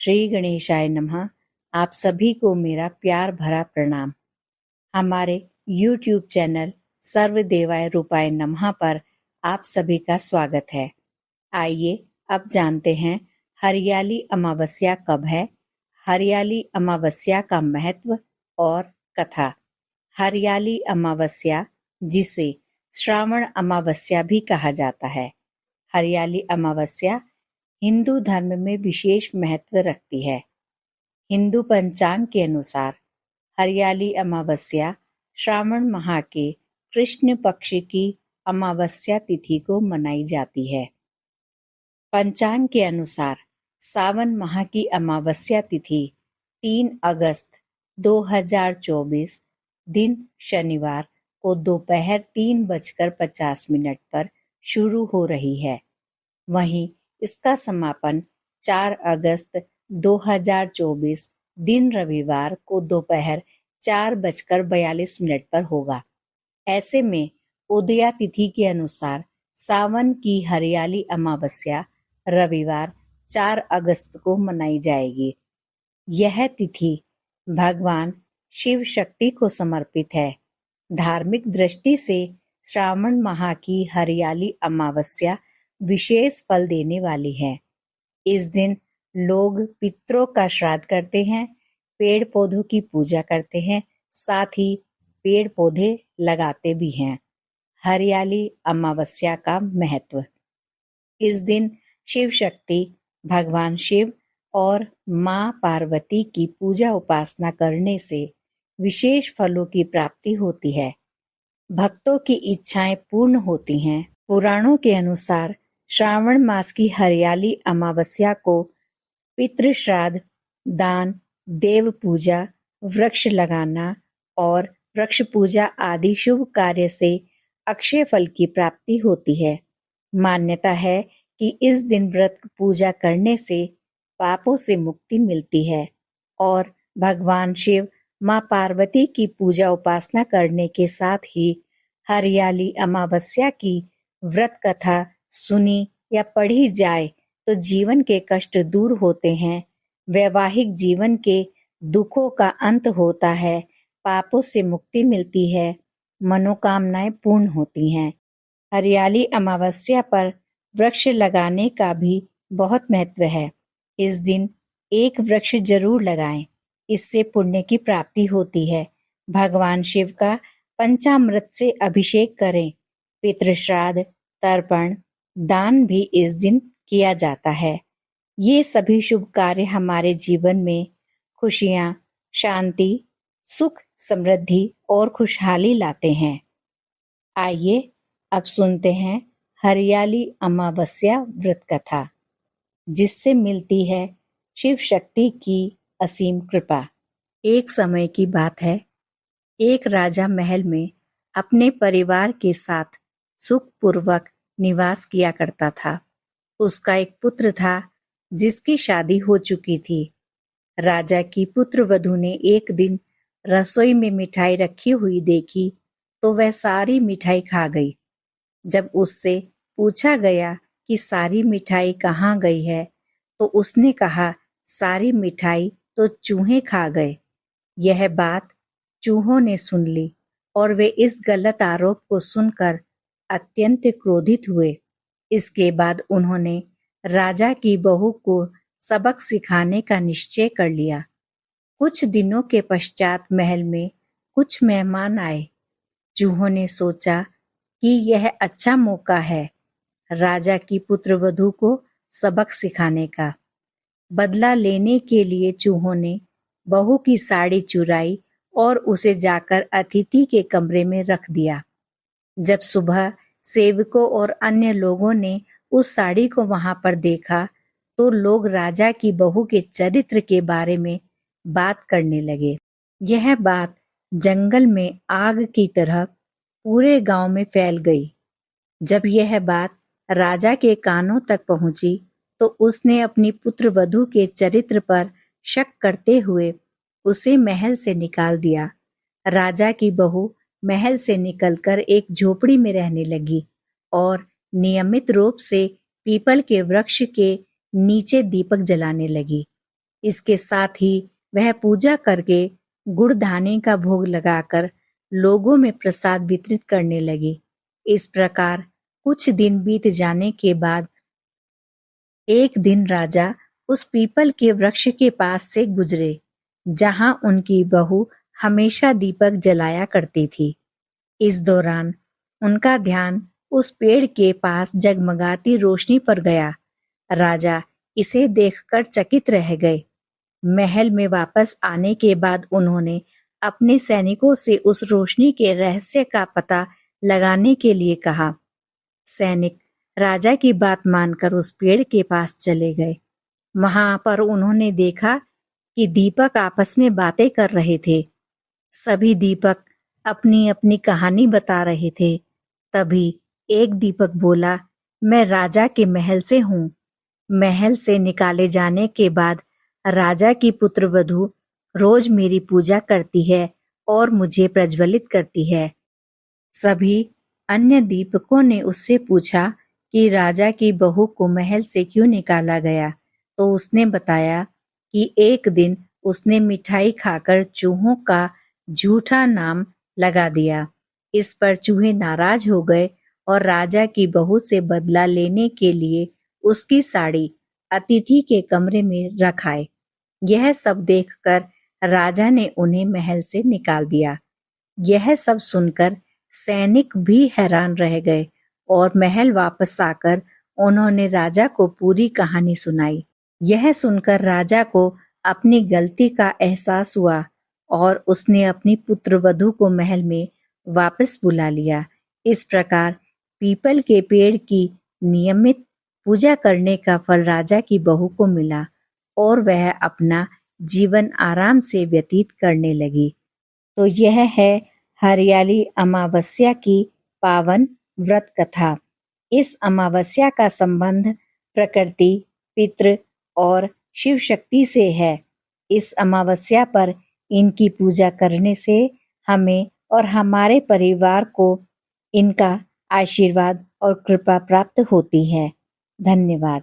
श्री गणेशाय नमः। आप सभी को मेरा प्यार भरा प्रणाम। हमारे YouTube चैनल सर्वदेवाय रूपाय नमः पर आप सभी का स्वागत है। आइए अब जानते हैं हरियाली अमावस्या कब है, हरियाली अमावस्या का महत्व और कथा। हरियाली अमावस्या, जिसे श्रावण अमावस्या भी कहा जाता है, हरियाली अमावस्या हिंदू धर्म में विशेष महत्व रखती है। हिंदू पंचांग के अनुसार हरियाली अमावस्या श्रावण माह के कृष्ण पक्ष की अमावस्या तिथि को मनाई जाती है। पंचांग के अनुसार सावन माह की अमावस्या तिथि 3 अगस्त 2024 दिन शनिवार को दोपहर 3:50 पर शुरू हो रही है। वहीं इसका समापन 4 अगस्त 2024 दिन रविवार को दोपहर 4:42 पर होगा। ऐसे में उदया तिथि के अनुसार सावन की हरियाली अमावस्या रविवार 4 अगस्त को मनाई जाएगी। यह तिथि भगवान शिव शक्ति को समर्पित है। धार्मिक दृष्टि से श्रावण माह की हरियाली अमावस्या विशेष फल देने वाली है। इस दिन लोग पितरों का श्राद्ध करते हैं, पेड़ पौधों की पूजा करते हैं, साथ ही पेड़ पौधे लगाते भी हैं। हरियाली अमावस्या का महत्व। इस दिन शिव शक्ति, भगवान शिव और माँ पार्वती की पूजा उपासना करने से विशेष फलों की प्राप्ति होती है। भक्तों की इच्छाएं पूर्ण होती हैं। पुराणों के अनुसार श्रावण मास की हरियाली अमावस्या को पितृ श्राद्ध, दान, देव पूजा, वृक्ष लगाना और वृक्ष पूजा आदि शुभ कार्य से अक्षय फल की प्राप्ति होती है। मान्यता है कि इस दिन व्रत पूजा करने से पापों से मुक्ति मिलती है और भगवान शिव, माँ पार्वती की पूजा उपासना करने के साथ ही हरियाली अमावस्या की व्रत कथा सुनी या पढ़ी जाए तो जीवन के कष्ट दूर होते हैं, वैवाहिक जीवन के दुखों का अंत होता है, पापों से मुक्ति मिलती है, मनोकामनाएं पूर्ण होती हैं। हरियाली अमावस्या पर वृक्ष लगाने का भी बहुत महत्व है। इस दिन एक वृक्ष जरूर लगाएं, इससे पुण्य की प्राप्ति होती है। भगवान शिव का पंचामृत से अभिषेक करें। पितृ श्राद्ध, तर्पण, दान भी इस दिन किया जाता है। ये सभी शुभ कार्य हमारे जीवन में खुशियां, शांति, सुख, समृद्धि और खुशहाली लाते हैं। आइए अब सुनते हैं हरियाली अमावस्या व्रत कथा, जिससे मिलती है शिव शक्ति की असीम कृपा। एक समय की बात है, एक राजा महल में अपने परिवार के साथ सुखपूर्वक निवास किया करता था। उसका एक पुत्र था जिसकी शादी हो चुकी थी। राजा की पुत्र वधू ने एक दिन रसोई में मिठाई रखी हुई देखी तो वह सारी मिठाई खा गई। जब उससे पूछा गया कि सारी मिठाई कहाँ गई है तो उसने कहा, सारी मिठाई तो चूहे खा गए। यह बात चूहों ने सुन ली और वे इस गलत आरोप को सुनकर अत्यंत क्रोधित हुए। इसके बाद उन्होंने राजा की बहू को सबक सिखाने का निश्चय कर लिया। कुछ दिनों के पश्चात महल में कुछ मेहमान आए। चूहों ने सोचा कि यह अच्छा मौका है राजा की पुत्रवधू को सबक सिखाने का। बदला लेने के लिए चूहों ने बहू की साड़ी चुराई और उसे जाकर अतिथि के कमरे में रख दिया। जब सुबह सेवकों और अन्य लोगों ने उस साड़ी को वहां पर देखा तो लोग राजा की बहू के चरित्र के बारे में बात करने लगे। यह बात जंगल में आग की तरह पूरे गांव में फैल गई। जब यह बात राजा के कानों तक पहुंची तो उसने अपनी पुत्रवधू के चरित्र पर शक करते हुए उसे महल से निकाल दिया। राजा की बहू महल से निकलकर एक झोपड़ी में रहने लगी और नियमित रूप से पीपल के वृक्ष के नीचे दीपक जलाने लगी। इसके साथ ही वह पूजा करके गुड़ धाने का भोग लगाकर लोगों में प्रसाद वितरित करने लगी। इस प्रकार कुछ दिन बीत जाने के बाद एक दिन राजा उस पीपल के वृक्ष के पास से गुजरे, जहां उनकी बहू हमेशा दीपक जलाया करती थी। इस दौरान उनका ध्यान उस पेड़ के पास जगमगाती रोशनी पर गया। राजा इसे देखकर चकित रह गए। महल में वापस आने के बाद उन्होंने अपने सैनिकों से उस रोशनी के रहस्य का पता लगाने के लिए कहा। सैनिक राजा की बात मानकर उस पेड़ के पास चले गए। वहां पर उन्होंने देखा कि दीपक आपस में बातें कर रहे थे। सभी दीपक अपनी अपनी कहानी बता रहे थे। तभी एक दीपक बोला, मैं राजा के महल से हूँ। महल से निकाले जाने के बाद राजा की पुत्रवधू रोज मेरी पूजा करती है और मुझे प्रज्वलित करती है। सभी अन्य दीपकों ने उससे पूछा कि राजा की बहू को महल से क्यों निकाला गया, तो उसने बताया कि एक दिन उसने मिठाई खाकर चूहों का झूठा नाम लगा दिया। इस पर चूहे नाराज हो गए और राजा की बहू से बदला लेने के लिए उसकी साड़ी अतिथि के कमरे में रखाए। यह सब देखकर राजा ने उन्हें महल से निकाल दिया। यह सब सुनकर सैनिक भी हैरान रह गए और महल वापस आकर उन्होंने राजा को पूरी कहानी सुनाई। यह सुनकर राजा को अपनी गलती का एहसास हुआ और उसने अपनी पुत्रवधू को महल में वापस बुला लिया। इस प्रकार पीपल के पेड़ की नियमित पूजा करने का फल राजा की बहू को मिला और वह अपना जीवन आराम से व्यतीत करने लगी। तो यह है हरियाली अमावस्या की पावन व्रत कथा। इस अमावस्या का संबंध प्रकृति, पितृ और शिव शक्ति से है। इस अमावस्या पर इनकी पूजा करने से हमें और हमारे परिवार को इनका आशीर्वाद और कृपा प्राप्त होती है। धन्यवाद।